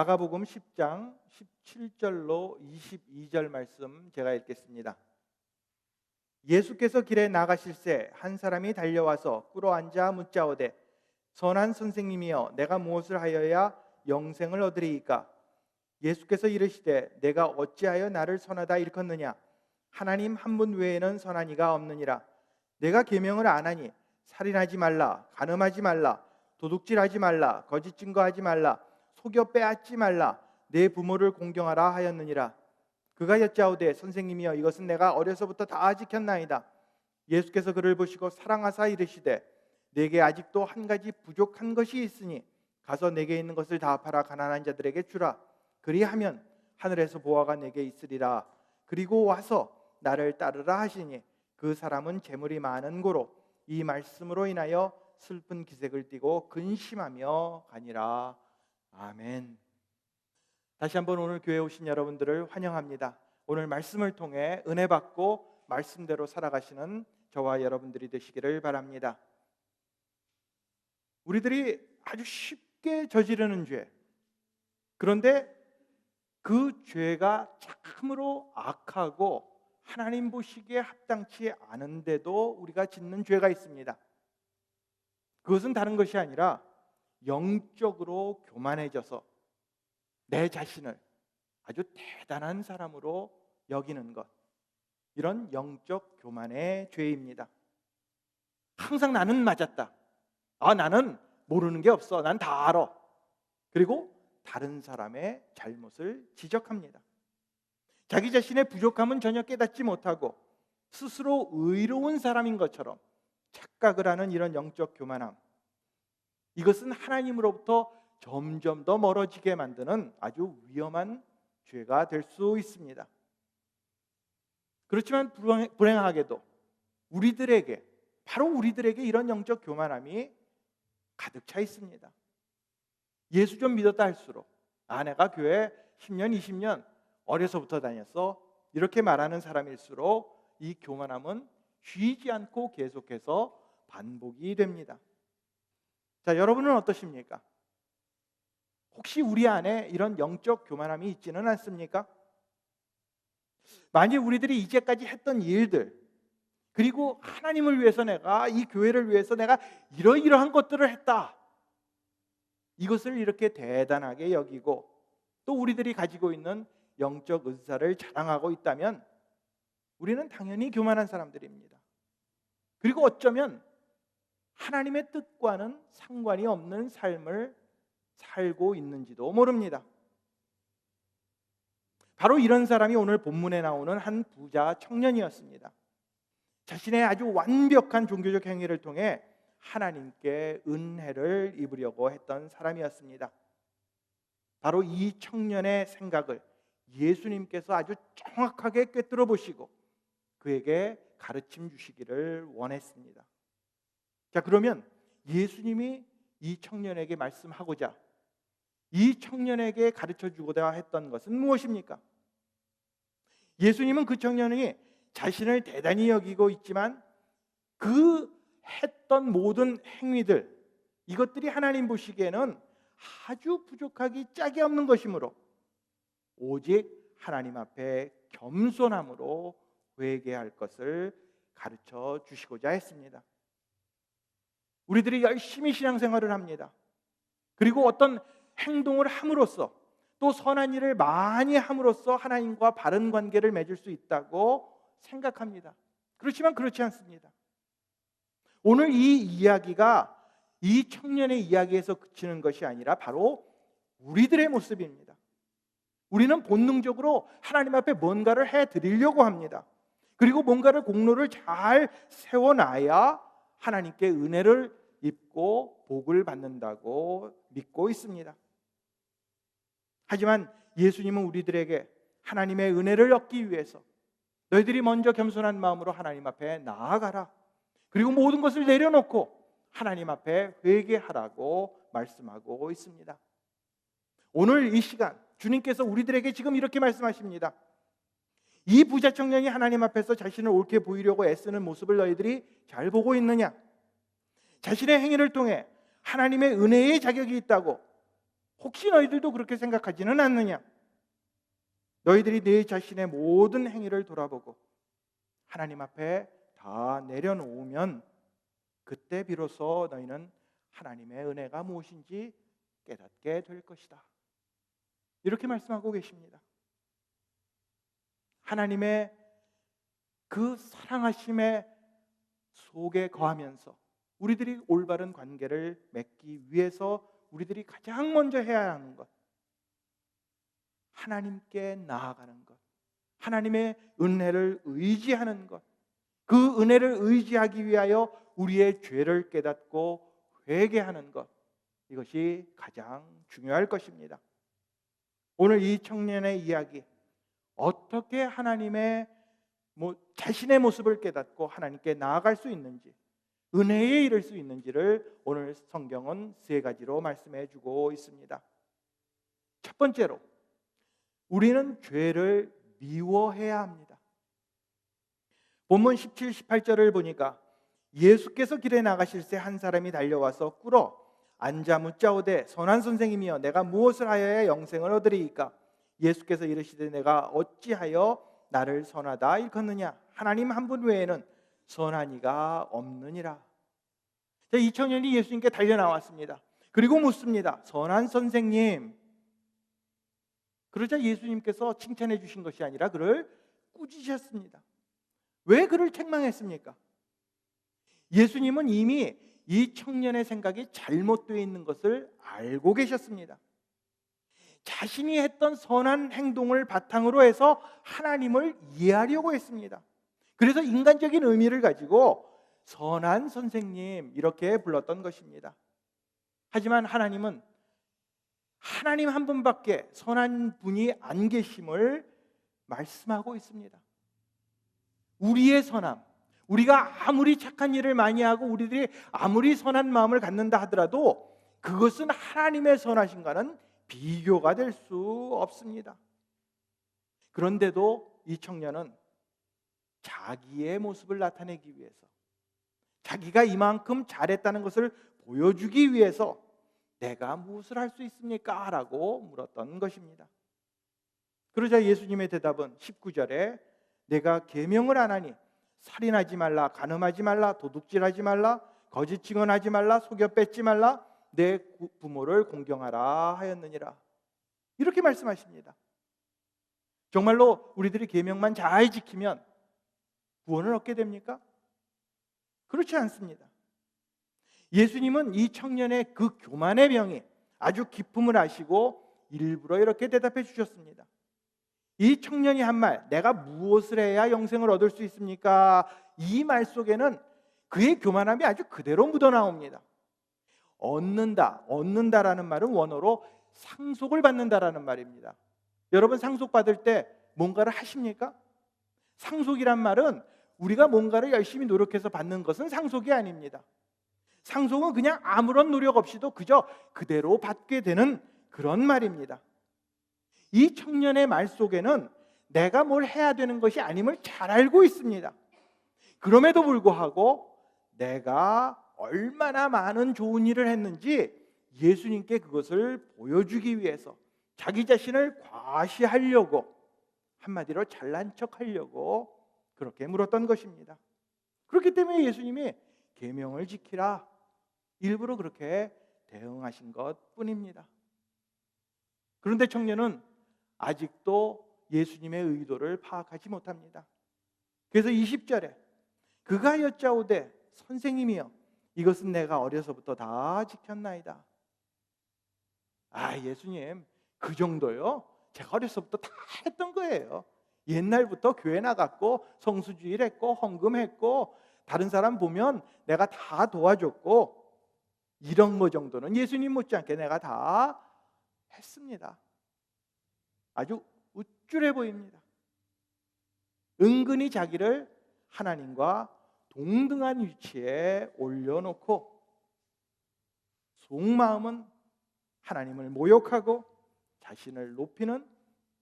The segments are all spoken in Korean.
마가복음 10장 17절로 22절 말씀 제가 읽겠습니다. 예수께서 길에 나가실새 한 사람이 달려와서 꿇어앉아 묻자오되 선한 선생님이여 내가 무엇을 하여야 영생을 얻으리이까? 예수께서 이르시되 내가 어찌하여 나를 선하다 일컫느냐? 하나님 한 분 외에는 선한 이가 없느니라. 내가 계명을 안 하니 살인하지 말라, 간음하지 말라, 도둑질하지 말라, 거짓 증거하지 말라, 속여 빼앗지 말라, 내 부모를 공경하라 하였느니라. 그가 여짜오되 선생님이여 이것은 내가 어려서부터 다 지켰나이다. 예수께서 그를 보시고 사랑하사 이르시되 내게 아직도 한 가지 부족한 것이 있으니 가서 내게 있는 것을 다 팔아 가난한 자들에게 주라. 그리하면 하늘에서 보화가 내게 있으리라. 그리고 와서 나를 따르라 하시니 그 사람은 재물이 많은 고로 이 말씀으로 인하여 슬픈 기색을 띠고 근심하며 가니라. 아멘. 다시 한번 오늘 교회에 오신 여러분들을 환영합니다. 오늘 말씀을 통해 은혜 받고 말씀대로 살아가시는 저와 여러분들이 되시기를 바랍니다. 우리들이 아주 쉽게 저지르는 죄, 그런데 그 죄가 참으로 악하고 하나님 보시기에 합당치 않은데도 우리가 짓는 죄가 있습니다. 그것은 다른 것이 아니라 영적으로 교만해져서 내 자신을 아주 대단한 사람으로 여기는 것, 이런 영적 교만의 죄입니다. 항상 나는 맞았다, 나는 모르는 게 없어, 난 다 알아. 그리고 다른 사람의 잘못을 지적합니다. 자기 자신의 부족함은 전혀 깨닫지 못하고 스스로 의로운 사람인 것처럼 착각을 하는 이런 영적 교만함, 이것은 하나님으로부터 점점 더 멀어지게 만드는 아주 위험한 죄가 될 수 있습니다. 그렇지만 불행하게도 바로 우리들에게 이런 영적 교만함이 가득 차 있습니다. 예수 좀 믿었다 할수록 내가 교회 10년 20년 어려서부터 다녔어, 이렇게 말하는 사람일수록 이 교만함은 쉬지 않고 계속해서 반복이 됩니다. 자, 여러분은 어떠십니까? 혹시 우리 안에 이런 영적 교만함이 있지는 않습니까? 만약 우리들이 이제까지 했던 일들, 그리고 하나님을 위해서 내가, 이 교회를 위해서 내가 이러이러한 것들을 했다, 이것을 이렇게 대단하게 여기고 또 우리들이 가지고 있는 영적 은사를 자랑하고 있다면 우리는 당연히 교만한 사람들입니다. 그리고 어쩌면 하나님의 뜻과는 상관이 없는 삶을 살고 있는지도 모릅니다. 바로 이런 사람이 오늘 본문에 나오는 한 부자 청년이었습니다. 자신의 아주 완벽한 종교적 행위를 통해 하나님께 은혜를 입으려고 했던 사람이었습니다. 바로 이 청년의 생각을 예수님께서 아주 정확하게 꿰뚫어 보시고 그에게 가르침 주시기를 원했습니다. 자, 그러면 예수님이 이 청년에게 말씀하고자, 이 청년에게 가르쳐 주고자 했던 것은 무엇입니까? 예수님은 그 청년이 자신을 대단히 여기고 있지만 그 했던 모든 행위들, 이것들이 하나님 보시기에는 아주 부족하기 짝이 없는 것이므로 오직 하나님 앞에 겸손함으로 회개할 것을 가르쳐 주시고자 했습니다. 우리들이 열심히 신앙생활을 합니다. 그리고 어떤 행동을 함으로써, 또 선한 일을 많이 함으로써 하나님과 바른 관계를 맺을 수 있다고 생각합니다. 그렇지만 그렇지 않습니다. 오늘 이 이야기가 이 청년의 이야기에서 그치는 것이 아니라 바로 우리들의 모습입니다. 우리는 본능적으로 하나님 앞에 뭔가를 해드리려고 합니다. 그리고 뭔가를 공로를 잘 세워놔야 하나님께 은혜를 입고 복을 받는다고 믿고 있습니다. 하지만 예수님은 우리들에게 하나님의 은혜를 얻기 위해서 너희들이 먼저 겸손한 마음으로 하나님 앞에 나아가라, 그리고 모든 것을 내려놓고 하나님 앞에 회개하라고 말씀하고 있습니다. 오늘 이 시간 주님께서 우리들에게 지금 이렇게 말씀하십니다. 이 부자 청년이 하나님 앞에서 자신을 옳게 보이려고 애쓰는 모습을 너희들이 잘 보고 있느냐? 자신의 행위를 통해 하나님의 은혜의 자격이 있다고 혹시 너희들도 그렇게 생각하지는 않느냐? 너희들이 네 자신의 모든 행위를 돌아보고 하나님 앞에 다 내려놓으면 그때 비로소 너희는 하나님의 은혜가 무엇인지 깨닫게 될 것이다. 이렇게 말씀하고 계십니다. 하나님의 그 사랑하심의 속에 거하면서 우리들이 올바른 관계를 맺기 위해서 우리들이 가장 먼저 해야 하는 것, 하나님께 나아가는 것, 하나님의 은혜를 의지하는 것, 그 은혜를 의지하기 위하여 우리의 죄를 깨닫고 회개하는 것, 이것이 가장 중요할 것입니다. 오늘 이 청년의 이야기, 어떻게 하나님의 자신의 모습을 깨닫고 하나님께 나아갈 수 있는지, 은혜에 이를 수 있는지를 오늘 성경은 세 가지로 말씀해 주고 있습니다. 첫 번째로, 우리는 죄를 미워해야 합니다. 본문 17, 18절을 보니까 예수께서 길에 나가실 새 한 사람이 달려와서 꿇어 앉아 묻자오되 선한 선생님이여 내가 무엇을 하여야 영생을 얻으리이까? 예수께서 이르시되 내가 어찌하여 나를 선하다 일컫느냐? 하나님 한 분 외에는 선한 이가 없느니라. 이 청년이 예수님께 달려 나왔습니다. 그리고 묻습니다. 선한 선생님. 그러자 예수님께서 칭찬해 주신 것이 아니라 그를 꾸짖으셨습니다. 왜 그를 책망했습니까? 예수님은 이미 이 청년의 생각이 잘못되어 있는 것을 알고 계셨습니다. 자신이 했던 선한 행동을 바탕으로 해서 하나님을 이해하려고 했습니다. 그래서 인간적인 의미를 가지고 선한 선생님 이렇게 불렀던 것입니다. 하지만 하나님은 하나님 한 분밖에 선한 분이 안 계심을 말씀하고 있습니다. 우리의 선함, 우리가 아무리 착한 일을 많이 하고 우리들이 아무리 선한 마음을 갖는다 하더라도 그것은 하나님의 선하심과는 비교가 될 수 없습니다. 그런데도 이 청년은 자기의 모습을 나타내기 위해서, 자기가 이만큼 잘했다는 것을 보여주기 위해서 내가 무엇을 할 수 있습니까? 라고 물었던 것입니다. 그러자 예수님의 대답은 19절에 내가 계명을 안 하니 살인하지 말라, 간음하지 말라, 도둑질하지 말라, 거짓 증언하지 말라, 속여 뺏지 말라, 내 부모를 공경하라 하였느니라. 이렇게 말씀하십니다. 정말로 우리들이 계명만 잘 지키면 구원을 얻게 됩니까? 그렇지 않습니다. 예수님은 이 청년의 그 교만의 병이 아주 깊음을 아시고 일부러 이렇게 대답해 주셨습니다. 이 청년이 한 말, 내가 무엇을 해야 영생을 얻을 수 있습니까? 이 말 속에는 그의 교만함이 아주 그대로 묻어나옵니다. 얻는다라는 말은 원어로 상속을 받는다라는 말입니다. 여러분 상속받을 때 뭔가를 하십니까? 상속이란 말은 우리가 뭔가를 열심히 노력해서 받는 것은 상속이 아닙니다. 상속은 그냥 아무런 노력 없이도 그저 그대로 받게 되는 그런 말입니다. 이 청년의 말 속에는 내가 뭘 해야 되는 것이 아님을 잘 알고 있습니다. 그럼에도 불구하고 내가 얼마나 많은 좋은 일을 했는지 예수님께 그것을 보여주기 위해서 자기 자신을 과시하려고, 한마디로 잘난 척하려고 그렇게 물었던 것입니다. 그렇기 때문에 예수님이 계명을 지키라, 일부러 그렇게 대응하신 것뿐입니다. 그런데 청년은 아직도 예수님의 의도를 파악하지 못합니다. 그래서 20절에 그가 여짜오되 선생님이여 이것은 내가 어려서부터 다 지켰나이다. 예수님 그 정도요? 제가 어려서부터 다 했던 거예요. 옛날부터 교회 나갔고 성수주일 했고 헌금했고 다른 사람 보면 내가 다 도와줬고 이런 거 정도는 예수님 못지않게 내가 다 했습니다. 아주 우쭐해 보입니다. 은근히 자기를 하나님과 동등한 위치에 올려놓고 속마음은 하나님을 모욕하고 자신을 높이는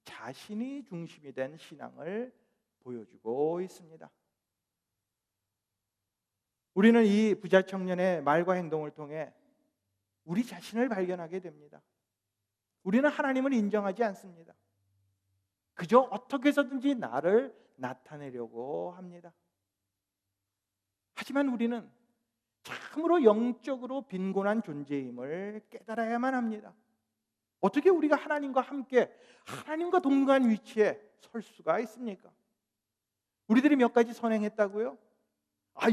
자신이 중심이 된 신앙을 보여주고 있습니다. 우리는 이 부자 청년의 말과 행동을 통해 우리 자신을 발견하게 됩니다. 우리는 하나님을 인정하지 않습니다. 그저 어떻게 해서든지 나를 나타내려고 합니다. 하지만 우리는 참으로 영적으로 빈곤한 존재임을 깨달아야만 합니다. 어떻게 우리가 하나님과 함께 하나님과 동등한 위치에 설 수가 있습니까? 우리들이 몇 가지 선행했다고요?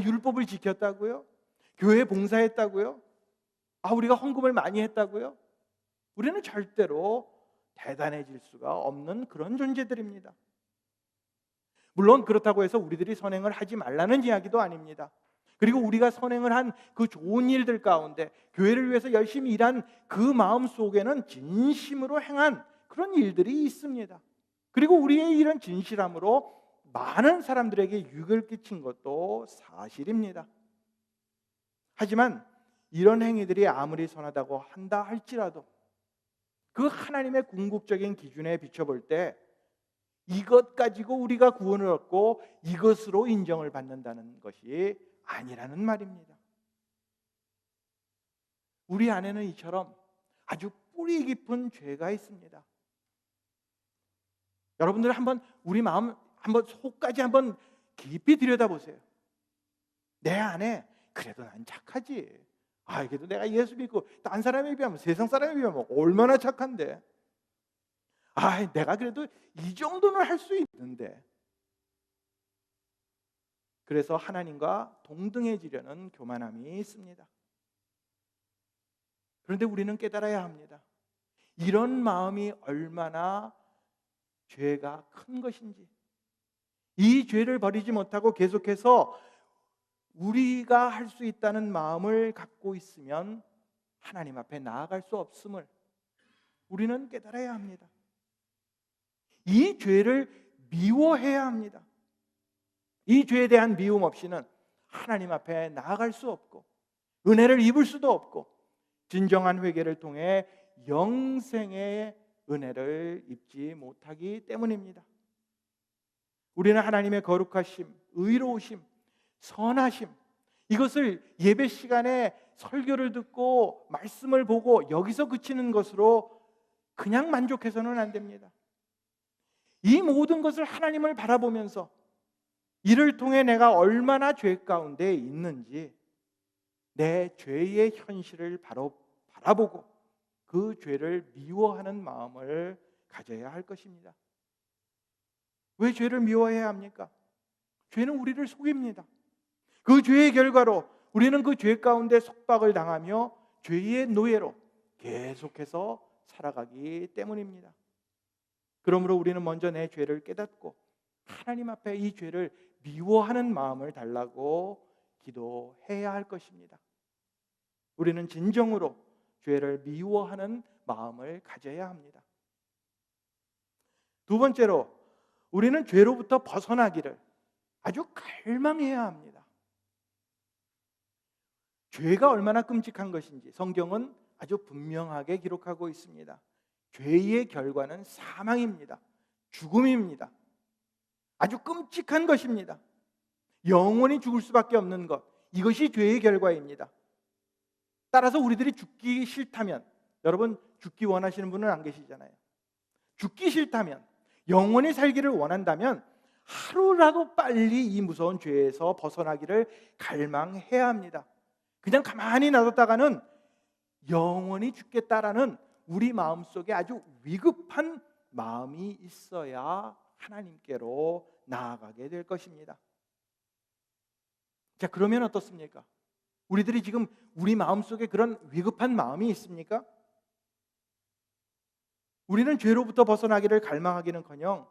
율법을 지켰다고요? 교회 봉사했다고요? 우리가 헌금을 많이 했다고요? 우리는 절대로 대단해질 수가 없는 그런 존재들입니다. 물론 그렇다고 해서 우리들이 선행을 하지 말라는 이야기도 아닙니다. 그리고 우리가 선행을 한 그 좋은 일들 가운데 교회를 위해서 열심히 일한 그 마음 속에는 진심으로 행한 그런 일들이 있습니다. 그리고 우리의 이런 진실함으로 많은 사람들에게 유익을 끼친 것도 사실입니다. 하지만 이런 행위들이 아무리 선하다고 한다 할지라도 그 하나님의 궁극적인 기준에 비춰볼 때 이것 가지고 우리가 구원을 얻고 이것으로 인정을 받는다는 것이 아니라는 말입니다. 우리 안에는 이처럼 아주 뿌리 깊은 죄가 있습니다. 여러분들 한번 우리 마음 한번 속까지 한번 깊이 들여다보세요. 내 안에 그래도 난 착하지. 그래도 내가 예수 믿고 딴 사람에 비하면 세상 사람에 비하면 얼마나 착한데. 내가 그래도 이 정도는 할 수 있는데. 그래서 하나님과 동등해지려는 교만함이 있습니다. 그런데 우리는 깨달아야 합니다. 이런 마음이 얼마나 죄가 큰 것인지, 이 죄를 버리지 못하고 계속해서 우리가 할 수 있다는 마음을 갖고 있으면 하나님 앞에 나아갈 수 없음을 우리는 깨달아야 합니다. 이 죄를 미워해야 합니다. 이 죄에 대한 미움 없이는 하나님 앞에 나아갈 수 없고 은혜를 입을 수도 없고 진정한 회개를 통해 영생의 은혜를 입지 못하기 때문입니다. 우리는 하나님의 거룩하심, 의로우심, 선하심, 이것을 예배 시간에 설교를 듣고 말씀을 보고 여기서 그치는 것으로 그냥 만족해서는 안 됩니다. 이 모든 것을 하나님을 바라보면서 이를 통해 내가 얼마나 죄 가운데 있는지 내 죄의 현실을 바로 바라보고 그 죄를 미워하는 마음을 가져야 할 것입니다. 왜 죄를 미워해야 합니까? 죄는 우리를 속입니다. 그 죄의 결과로 우리는 그 죄 가운데 속박을 당하며 죄의 노예로 계속해서 살아가기 때문입니다. 그러므로 우리는 먼저 내 죄를 깨닫고 하나님 앞에 이 죄를 미워하는 마음을 달라고 기도해야 할 것입니다. 우리는 진정으로 죄를 미워하는 마음을 가져야 합니다. 두 번째로 우리는 죄로부터 벗어나기를 아주 갈망해야 합니다. 죄가 얼마나 끔찍한 것인지 성경은 아주 분명하게 기록하고 있습니다. 죄의 결과는 사망입니다. 죽음입니다. 아주 끔찍한 것입니다. 영원히 죽을 수밖에 없는 것, 이것이 죄의 결과입니다. 따라서 우리들이 죽기 싫다면, 여러분 죽기 원하시는 분은 안 계시잖아요. 죽기 싫다면, 영원히 살기를 원한다면 하루라도 빨리 이 무서운 죄에서 벗어나기를 갈망해야 합니다. 그냥 가만히 놔뒀다가는 영원히 죽겠다라는 우리 마음속에 아주 위급한 마음이 있어야 하나님께로 나아가게 될 것입니다. 자, 그러면 어떻습니까? 우리들이 지금 우리 마음속에 그런 위급한 마음이 있습니까? 우리는 죄로부터 벗어나기를 갈망하기는커녕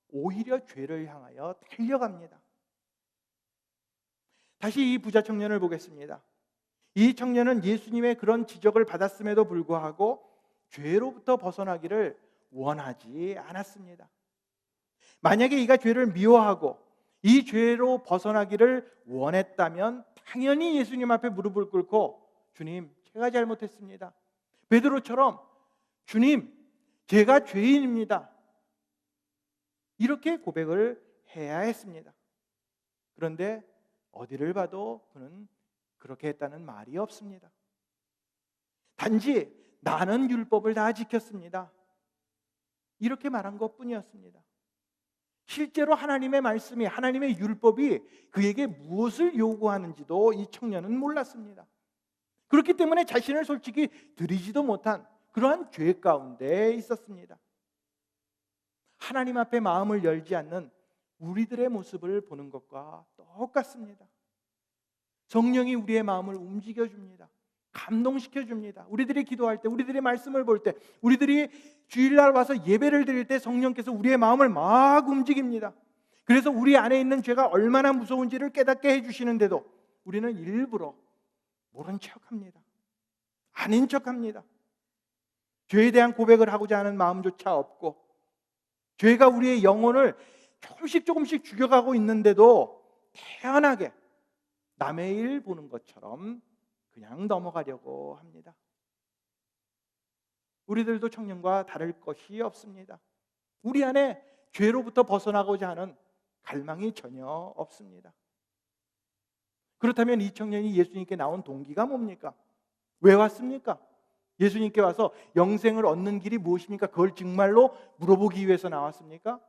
오히려 죄를 향하여 달려갑니다. 다시 이 부자 청년을 보겠습니다. 이 청년은 예수님의 그런 지적을 받았음에도 불구하고 죄로부터 벗어나기를 원하지 않았습니다. 만약에 이가 죄를 미워하고 이 죄로 벗어나기를 원했다면 당연히 예수님 앞에 무릎을 꿇고 주님, 제가 잘못했습니다. 베드로처럼 주님, 제가 죄인입니다. 이렇게 고백을 해야 했습니다. 그런데 어디를 봐도 그는 그렇게 했다는 말이 없습니다. 단지 나는 율법을 다 지켰습니다. 이렇게 말한 것뿐이었습니다. 실제로 하나님의 말씀이, 하나님의 율법이 그에게 무엇을 요구하는지도 이 청년은 몰랐습니다. 그렇기 때문에 자신을 솔직히 드리지도 못한 그러한 죄 가운데 있었습니다. 하나님 앞에 마음을 열지 않는 우리들의 모습을 보는 것과 똑같습니다. 성령이 우리의 마음을 움직여줍니다. 감동시켜줍니다. 우리들이 기도할 때, 우리들이 말씀을 볼 때, 우리들이 주일날 와서 예배를 드릴 때 성령께서 우리의 마음을 막 움직입니다. 그래서 우리 안에 있는 죄가 얼마나 무서운지를 깨닫게 해주시는데도 우리는 일부러 모른 척합니다. 아닌 척합니다. 죄에 대한 고백을 하고자 하는 마음조차 없고, 죄가 우리의 영혼을 조금씩 죽여가고 있는데도 태연하게 남의 일 보는 것처럼 그냥 넘어가려고 합니다. 우리들도 청년과 다를 것이 없습니다. 우리 안에 죄로부터 벗어나고자 하는 갈망이 전혀 없습니다. 그렇다면 이 청년이 예수님께 나온 동기가 뭡니까? 왜 왔습니까? 예수님께 와서 영생을 얻는 길이 무엇입니까? 그걸 정말로 물어보기 위해서 나왔습니까?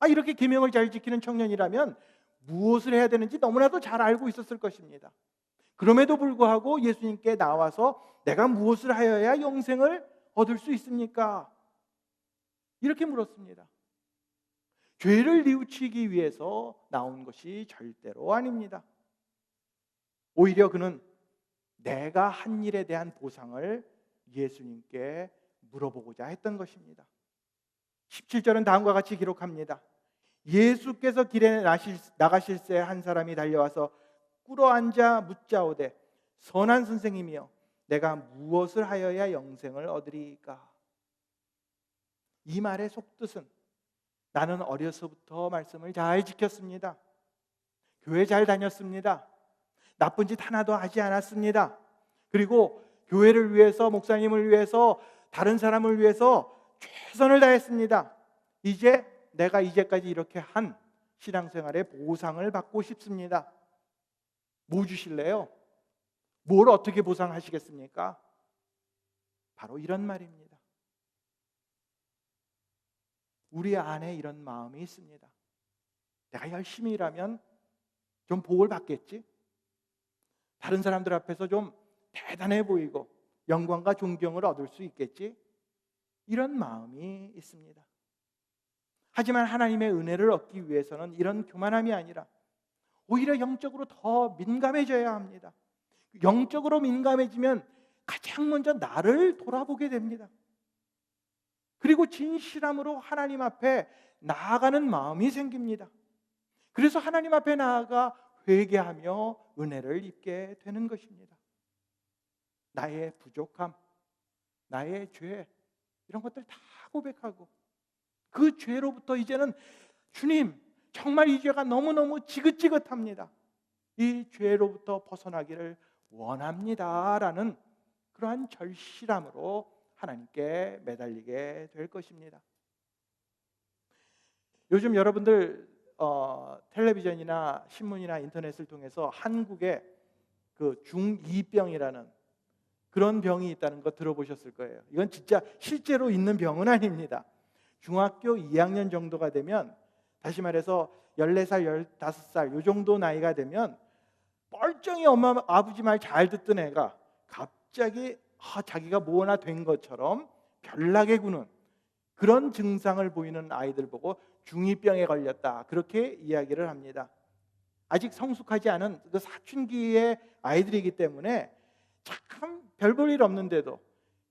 이렇게 계명을 잘 지키는 청년이라면 무엇을 해야 되는지 너무나도 잘 알고 있었을 것입니다. 그럼에도 불구하고 예수님께 나와서 내가 무엇을 하여야 영생을 얻을 수 있습니까? 이렇게 물었습니다. 죄를 뉘우치기 위해서 나온 것이 절대로 아닙니다. 오히려 그는 내가 한 일에 대한 보상을 예수님께 물어보고자 했던 것입니다. 17절은 다음과 같이 기록합니다. 예수께서 길에 나가실 새 한 사람이 달려와서 꿇어앉아 묻자오되 선한 선생님이여 내가 무엇을 하여야 영생을 얻으리이까? 이 말의 속뜻은 나는 어려서부터 말씀을 잘 지켰습니다. 교회 잘 다녔습니다. 나쁜 짓 하나도 하지 않았습니다. 그리고 교회를 위해서, 목사님을 위해서, 다른 사람을 위해서 최선을 다했습니다. 이제 내가 이제까지 이렇게 한 신앙생활의 보상을 받고 싶습니다. 뭐 주실래요? 뭘 어떻게 보상하시겠습니까? 바로 이런 말입니다. 우리 안에 이런 마음이 있습니다. 내가 열심히 일하면 좀 복을 받겠지? 다른 사람들 앞에서 좀 대단해 보이고 영광과 존경을 얻을 수 있겠지? 이런 마음이 있습니다. 하지만 하나님의 은혜를 얻기 위해서는 이런 교만함이 아니라 오히려 영적으로 더 민감해져야 합니다. 영적으로 민감해지면 가장 먼저 나를 돌아보게 됩니다. 그리고 진실함으로 하나님 앞에 나아가는 마음이 생깁니다. 그래서 하나님 앞에 나아가 회개하며 은혜를 입게 되는 것입니다. 나의 부족함, 나의 죄, 이런 것들 다 고백하고 그 죄로부터 이제는 주님, 정말 이 죄가 너무너무 지긋지긋합니다. 이 죄로부터 벗어나기를 원합니다 라는 그러한 절실함으로 하나님께 매달리게 될 것입니다. 요즘 여러분들 텔레비전이나 신문이나 인터넷을 통해서 한국에 그 중2병이라는 그런 병이 있다는 거 들어보셨을 거예요. 이건 진짜 실제로 있는 병은 아닙니다. 중학교 2학년 정도가 되면, 다시 말해서 14살, 15살 이 정도 나이가 되면 멀쩡히 엄마 아버지 말 잘 듣던 애가 갑자기 자기가 뭐 하나 된 것처럼 별나게 구는 그런 증상을 보이는 아이들 보고 중2병에 걸렸다, 그렇게 이야기를 합니다. 아직 성숙하지 않은 그 사춘기의 아이들이기 때문에 참 별 볼 일 없는데도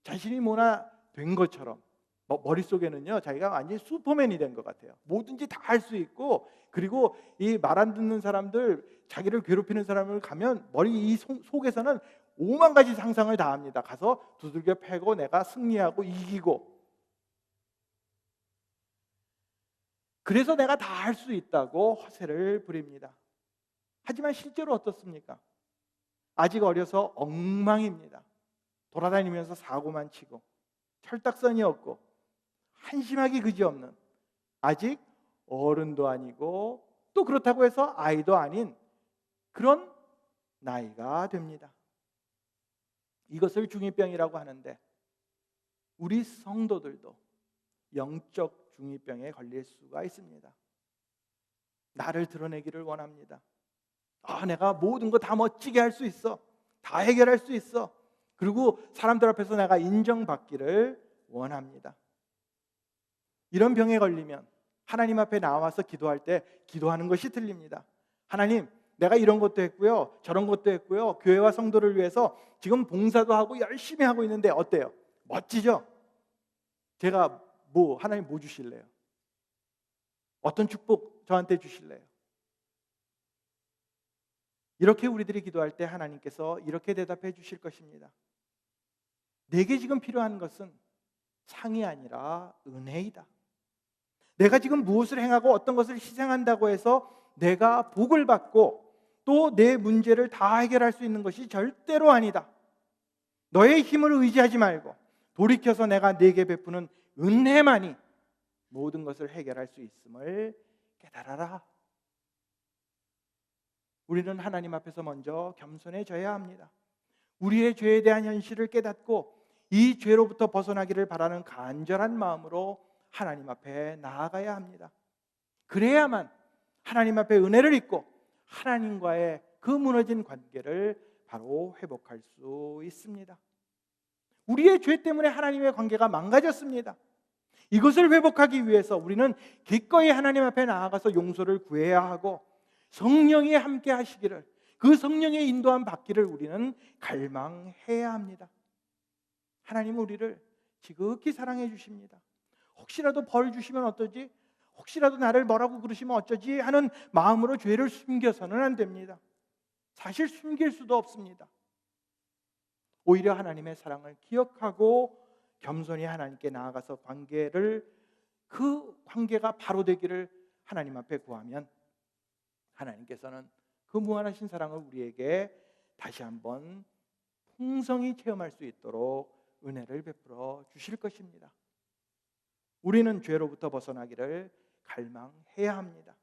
자신이 뭐나 된 것처럼 머릿속에는요 자기가 완전히 슈퍼맨이 된 것 같아요. 뭐든지 다 할 수 있고, 그리고 이 말 안 듣는 사람들, 자기를 괴롭히는 사람을 가면 머리 이 속에서는 5만 가지 상상을 다 합니다. 가서 두들겨 패고 내가 승리하고 이기고, 그래서 내가 다 할 수 있다고 허세를 부립니다. 하지만 실제로 어떻습니까? 아직 어려서 엉망입니다. 돌아다니면서 사고만 치고 철딱선이 없고 한심하기 그지없는, 아직 어른도 아니고 또 그렇다고 해서 아이도 아닌 그런 나이가 됩니다. 이것을 중2병이라고 하는데, 우리 성도들도 영적 중2병에 걸릴 수가 있습니다. 나를 드러내기를 원합니다. 내가 모든 거 다 멋지게 할 수 있어. 다 해결할 수 있어. 그리고 사람들 앞에서 내가 인정받기를 원합니다. 이런 병에 걸리면 하나님 앞에 나와서 기도할 때 기도하는 것이 틀립니다. 하나님, 내가 이런 것도 했고요, 저런 것도 했고요, 교회와 성도를 위해서 지금 봉사도 하고 열심히 하고 있는데 어때요? 멋지죠? 제가 하나님 뭐 주실래요? 어떤 축복 저한테 주실래요? 이렇게 우리들이 기도할 때 하나님께서 이렇게 대답해 주실 것입니다. 내게 지금 필요한 것은 상이 아니라 은혜이다. 내가 지금 무엇을 행하고 어떤 것을 희생한다고 해서 내가 복을 받고 또 내 문제를 다 해결할 수 있는 것이 절대로 아니다. 너의 힘을 의지하지 말고 돌이켜서 내가 네게 베푸는 은혜만이 모든 것을 해결할 수 있음을 깨달아라. 우리는 하나님 앞에서 먼저 겸손해져야 합니다. 우리의 죄에 대한 현실을 깨닫고 이 죄로부터 벗어나기를 바라는 간절한 마음으로 하나님 앞에 나아가야 합니다. 그래야만 하나님 앞에 은혜를 입고 하나님과의 그 무너진 관계를 바로 회복할 수 있습니다. 우리의 죄 때문에 하나님의 관계가 망가졌습니다. 이것을 회복하기 위해서 우리는 기꺼이 하나님 앞에 나아가서 용서를 구해야 하고 성령이 함께 하시기를, 그 성령의 인도함 받기를 우리는 갈망해야 합니다. 하나님은 우리를 지극히 사랑해 주십니다. 혹시라도 벌 주시면 어떠지? 혹시라도 나를 뭐라고 그러시면 어쩌지? 하는 마음으로 죄를 숨겨서는 안 됩니다. 사실 숨길 수도 없습니다. 오히려 하나님의 사랑을 기억하고 겸손히 하나님께 나아가서 그 관계가 바로 되기를 하나님 앞에 구하면 하나님께서는 그 무한하신 사랑을 우리에게 다시 한번 풍성히 체험할 수 있도록 은혜를 베풀어 주실 것입니다. 우리는 죄로부터 벗어나기를 갈망해야 합니다.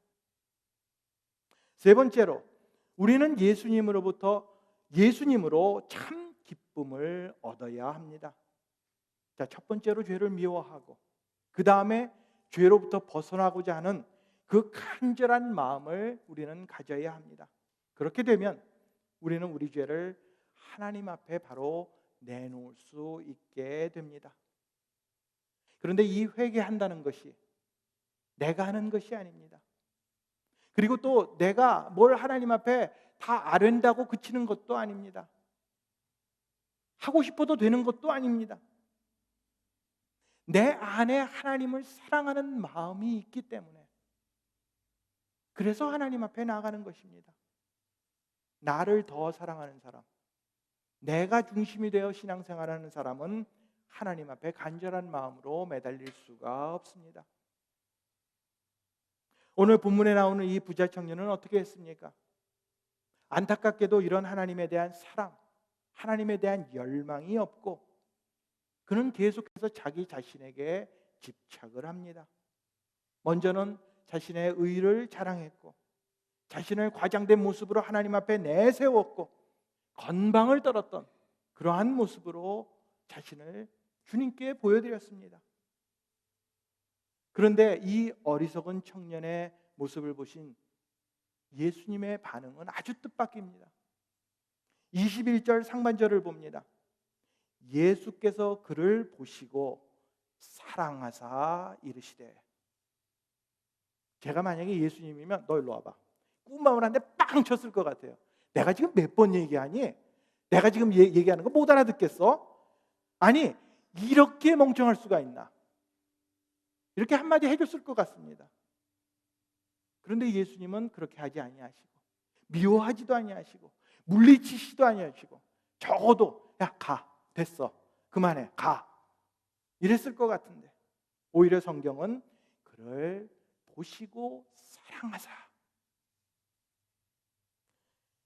세 번째로, 우리는 예수님으로 참 기쁨을 얻어야 합니다. 자, 첫 번째로 죄를 미워하고 그 다음에 죄로부터 벗어나고자 하는 그 간절한 마음을 우리는 가져야 합니다. 그렇게 되면 우리는 우리 죄를 하나님 앞에 바로 내놓을 수 있게 됩니다. 그런데 이 회개한다는 것이 내가 하는 것이 아닙니다. 그리고 또 내가 뭘 하나님 앞에 다 아랜다고 그치는 것도 아닙니다. 하고 싶어도 되는 것도 아닙니다. 내 안에 하나님을 사랑하는 마음이 있기 때문에, 그래서 하나님 앞에 나아가는 것입니다. 나를 더 사랑하는 사람, 내가 중심이 되어 신앙생활하는 사람은 하나님 앞에 간절한 마음으로 매달릴 수가 없습니다. 오늘 본문에 나오는 이 부자 청년은 어떻게 했습니까? 안타깝게도 이런 하나님에 대한 사랑, 하나님에 대한 열망이 없고 그는 계속해서 자기 자신에게 집착을 합니다. 먼저는 자신의 의를 자랑했고 자신을 과장된 모습으로 하나님 앞에 내세웠고 건방을 떨었던 그러한 모습으로 자신을 주님께 보여드렸습니다. 그런데 이 어리석은 청년의 모습을 보신 예수님의 반응은 아주 뜻밖입니다. 21절 상반절을 봅니다. 예수께서 그를 보시고 사랑하사 이르시되. 제가 만약에 예수님이면 너 일로 와봐, 꿈마을 한 대 빵 쳤을 것 같아요. 내가 지금 몇 번 얘기하니? 내가 지금 얘기하는 거 못 알아듣겠어? 아니, 이렇게 멍청할 수가 있나? 이렇게 한마디 해줬을 것 같습니다. 그런데 예수님은 그렇게 하지 아니하시고 미워하지도 아니하시고 물리치시도 아니하시고 적어도 야, 가, 됐어, 그만해, 가, 이랬을 것 같은데 오히려 성경은 그를 보시고 사랑하사.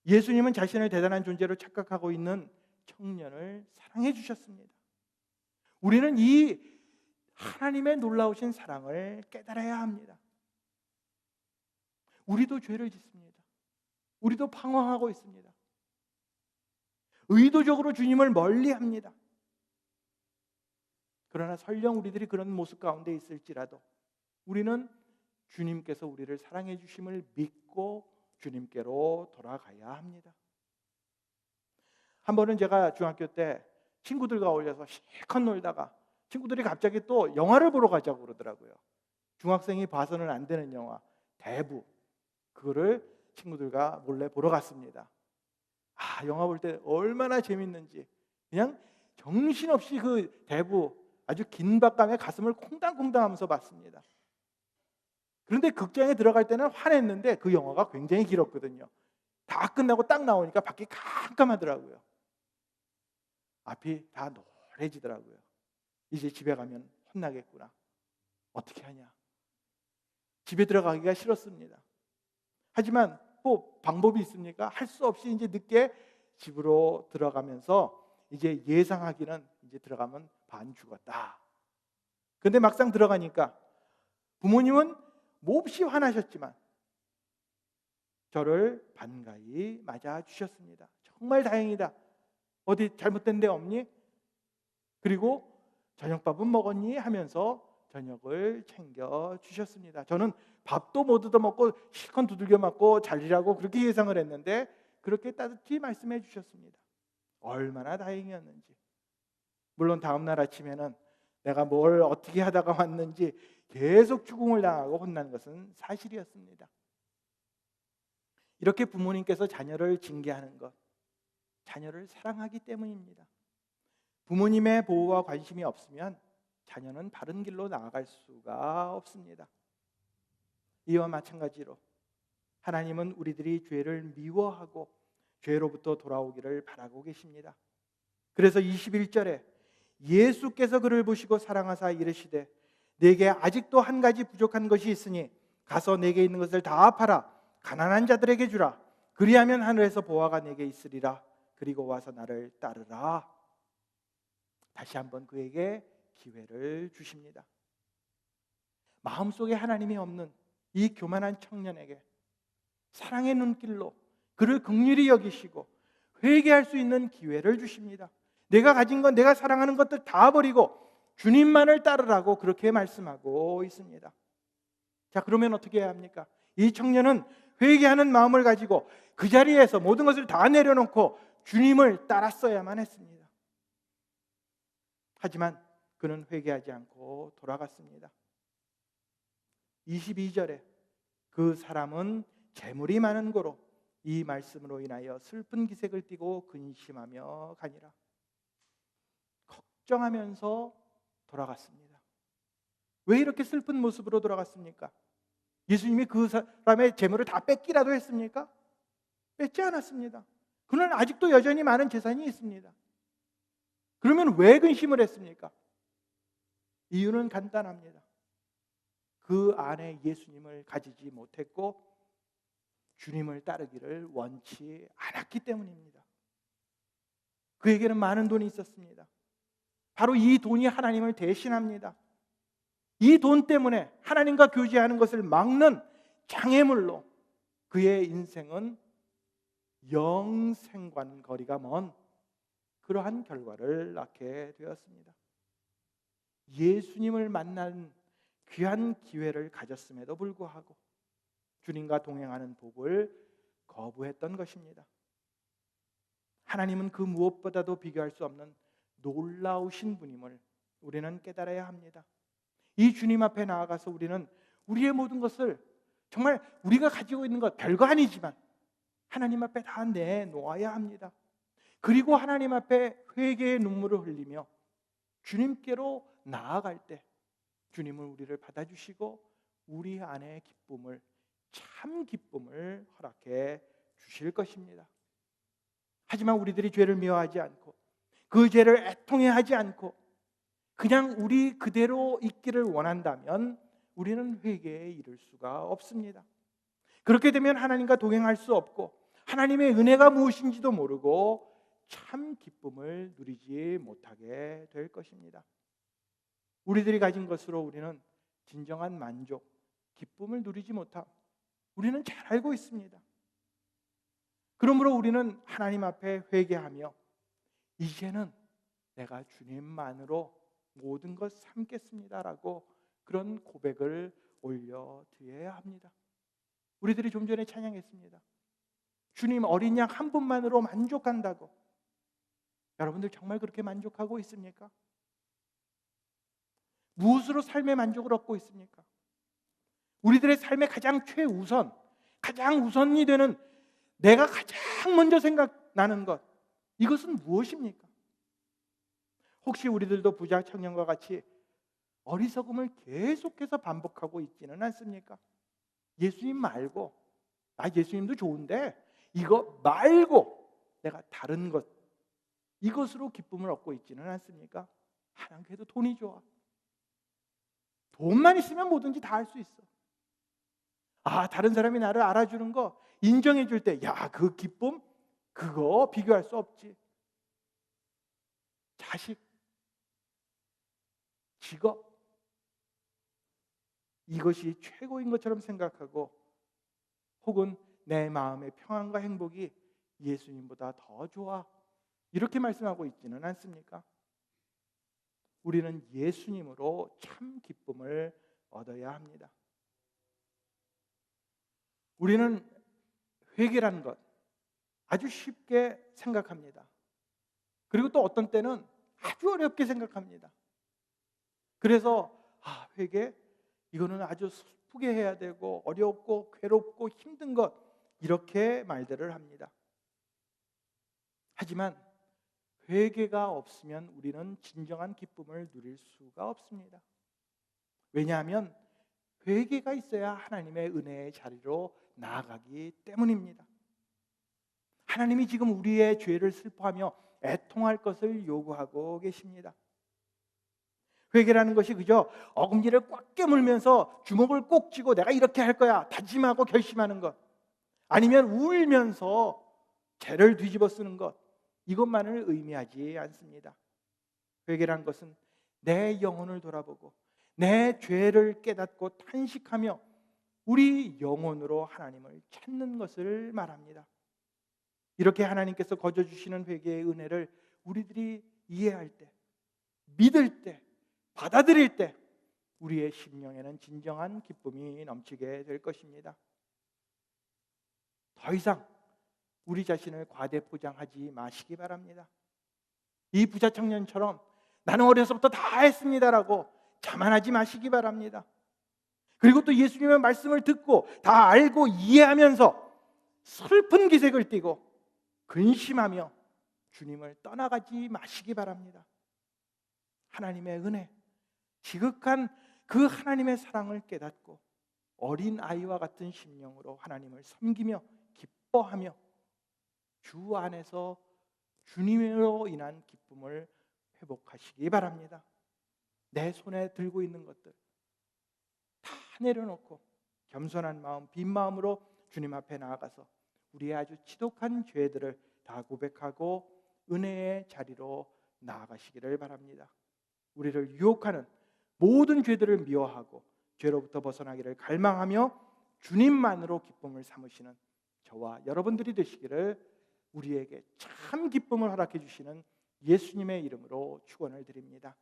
예수님은 자신을 대단한 존재로 착각하고 있는 청년을 사랑해 주셨습니다. 우리는 이 하나님의 놀라우신 사랑을 깨달아야 합니다. 우리도 죄를 짓습니다. 우리도 방황하고 있습니다. 의도적으로 주님을 멀리합니다. 그러나 설령 우리들이 그런 모습 가운데 있을지라도 우리는 주님께서 우리를 사랑해 주심을 믿고 주님께로 돌아가야 합니다. 한 번은 제가 중학교 때 친구들과 어울려서 실컷 놀다가 친구들이 갑자기 또 영화를 보러 가자고 그러더라고요. 중학생이 봐서는 안 되는 영화 대부, 그거를 친구들과 몰래 보러 갔습니다. 영화 볼 때 얼마나 재밌는지 그냥 정신없이 그 대부 아주 긴박감에 가슴을 콩당콩당 하면서 봤습니다. 그런데 극장에 들어갈 때는 환했는데 그 영화가 굉장히 길었거든요. 다 끝나고 딱 나오니까 밖이 깜깜하더라고요. 앞이 다 노래지더라고요. 이제 집에 가면 혼나겠구나. 어떻게 하냐. 집에 들어가기가 싫었습니다. 하지만 뭐 방법이 있습니까? 할 수 없이 이제 늦게 집으로 들어가면서 이제 예상하기는 이제 들어가면 반 죽었다. 근데 막상 들어가니까 부모님은 몹시 화나셨지만 저를 반가이 맞아 주셨습니다. 정말 다행이다. 어디 잘못된 데 없니? 그리고 저녁밥은 먹었니? 하면서 저녁을 챙겨 주셨습니다. 저는 밥도 못 얻어먹고 실컷 두들겨 맞고 자리라고 그렇게 예상을 했는데 그렇게 따뜻히 말씀해 주셨습니다. 얼마나 다행이었는지. 물론 다음 날 아침에는 내가 뭘 어떻게 하다가 왔는지 계속 추궁을 당하고 혼난 것은 사실이었습니다. 이렇게 부모님께서 자녀를 징계하는 것, 자녀를 사랑하기 때문입니다. 부모님의 보호와 관심이 없으면 자녀는 바른 길로 나아갈 수가 없습니다. 이와 마찬가지로 하나님은 우리들이 죄를 미워하고 죄로부터 돌아오기를 바라고 계십니다. 그래서 21절에 예수께서 그를 보시고 사랑하사 이르시되 내게 아직도 한 가지 부족한 것이 있으니 가서 내게 있는 것을 다 팔아 가난한 자들에게 주라. 그리하면 하늘에서 보화가 내게 있으리라. 그리고 와서 나를 따르라. 다시 한번 그에게 기회를 주십니다. 마음속에 하나님이 없는 이 교만한 청년에게 사랑의 눈길로 그를 긍휼히 여기시고 회개할 수 있는 기회를 주십니다. 내가 가진 건, 내가 사랑하는 것들 다 버리고 주님만을 따르라고 그렇게 말씀하고 있습니다. 자, 그러면 어떻게 해야 합니까? 이 청년은 회개하는 마음을 가지고 그 자리에서 모든 것을 다 내려놓고 주님을 따랐어야만 했습니다. 하지만 그는 회개하지 않고 돌아갔습니다. 22절에 그 사람은 재물이 많은 고로 이 말씀으로 인하여 슬픈 기색을 띠고 근심하며 가니라. 걱정하면서 돌아갔습니다. 왜 이렇게 슬픈 모습으로 돌아갔습니까? 예수님이 그 사람의 재물을 다 뺏기라도 했습니까? 뺏지 않았습니다. 그는 아직도 여전히 많은 재산이 있습니다. 그러면 왜 근심을 했습니까? 이유는 간단합니다. 그 안에 예수님을 가지지 못했고 주님을 따르기를 원치 않았기 때문입니다. 그에게는 많은 돈이 있었습니다. 바로 이 돈이 하나님을 대신합니다. 이 돈 때문에 하나님과 교제하는 것을 막는 장애물로 그의 인생은 영생관 거리가 먼 그러한 결과를 낳게 되었습니다. 예수님을 만난 귀한 기회를 가졌음에도 불구하고 주님과 동행하는 복을 거부했던 것입니다. 하나님은 그 무엇보다도 비교할 수 없는 놀라우신 분임을 우리는 깨달아야 합니다. 이 주님 앞에 나아가서 우리는 우리의 모든 것을 정말 우리가 가지고 있는 것 별거 아니지만 하나님 앞에 다 내놓아야 합니다. 그리고 하나님 앞에 회개의 눈물을 흘리며 주님께로 나아갈 때 주님은 우리를 받아주시고 우리 안에 기쁨을, 참 기쁨을 허락해 주실 것입니다. 하지만 우리들이 죄를 미워하지 않고 그 죄를 애통해하지 않고 그냥 우리 그대로 있기를 원한다면 우리는 회개에 이를 수가 없습니다. 그렇게 되면 하나님과 동행할 수 없고 하나님의 은혜가 무엇인지도 모르고 참 기쁨을 누리지 못하게 될 것입니다. 우리들이 가진 것으로 우리는 진정한 만족, 기쁨을 누리지 못함 우리는 잘 알고 있습니다. 그러므로 우리는 하나님 앞에 회개하며 이제는 내가 주님만으로 모든 것 삼겠습니다라고 그런 고백을 올려드려야 합니다. 우리들이 좀 전에 찬양했습니다. 주님 어린 양 한 분만으로 만족한다고. 여러분들 정말 그렇게 만족하고 있습니까? 무엇으로 삶의 만족을 얻고 있습니까? 우리들의 삶의 가장 최우선, 가장 우선이 되는 내가 가장 먼저 생각나는 것, 이것은 무엇입니까? 혹시 우리들도 부자 청년과 같이 어리석음을 계속해서 반복하고 있지는 않습니까? 예수님 말고, 예수님도 좋은데 이거 말고 내가 다른 것, 이것으로 기쁨을 얻고 있지는 않습니까? 하나님께도 돈이 좋아. 돈만 있으면 뭐든지 다 할 수 있어. 다른 사람이 나를 알아주는 거, 인정해 줄 때, 그 기쁨, 그거 비교할 수 없지. 자식, 직업, 이것이 최고인 것처럼 생각하고, 혹은 내 마음의 평안과 행복이 예수님보다 더 좋아, 이렇게 말씀하고 있지는 않습니까? 우리는 예수님으로 참 기쁨을 얻어야 합니다. 우리는 회개라는 것 아주 쉽게 생각합니다. 그리고 또 어떤 때는 아주 어렵게 생각합니다. 그래서 회개? 이거는 아주 슬프게 해야 되고 어렵고 괴롭고 힘든 것, 이렇게 말들을 합니다. 하지만 회개가 없으면 우리는 진정한 기쁨을 누릴 수가 없습니다. 왜냐하면 회개가 있어야 하나님의 은혜의 자리로 나아가기 때문입니다. 하나님이 지금 우리의 죄를 슬퍼하며 애통할 것을 요구하고 계십니다. 회개라는 것이 그저 어금니를 꽉 깨물면서 주먹을 꼭 쥐고 내가 이렇게 할 거야 다짐하고 결심하는 것, 아니면 울면서 죄를 뒤집어 쓰는 것, 이것만을 의미하지 않습니다. 회개라는 것은 내 영혼을 돌아보고 내 죄를 깨닫고 탄식하며 우리 영혼으로 하나님을 찾는 것을 말합니다. 이렇게 하나님께서 거저주시는 회개의 은혜를 우리들이 이해할 때, 믿을 때, 받아들일 때 우리의 심령에는 진정한 기쁨이 넘치게 될 것입니다. 더 이상 우리 자신을 과대포장하지 마시기 바랍니다. 이 부자 청년처럼 나는 어려서부터 다 했습니다라고 자만하지 마시기 바랍니다. 그리고 또 예수님의 말씀을 듣고 다 알고 이해하면서 슬픈 기색을 띠고 근심하며 주님을 떠나가지 마시기 바랍니다. 하나님의 은혜, 지극한 그 하나님의 사랑을 깨닫고 어린 아이와 같은 심령으로 하나님을 섬기며 기뻐하며 주 안에서 주님으로 인한 기쁨을 회복하시기 바랍니다. 내 손에 들고 있는 것들 다 내려놓고 겸손한 마음, 빈 마음으로 주님 앞에 나아가서 우리의 아주 지독한 죄들을 다 고백하고 은혜의 자리로 나아가시기를 바랍니다. 우리를 유혹하는 모든 죄들을 미워하고 죄로부터 벗어나기를 갈망하며 주님만으로 기쁨을 삼으시는 저와 여러분들이 되시기를 우리에게 참 기쁨을 허락해 주시는 예수님의 이름으로 축원을 드립니다.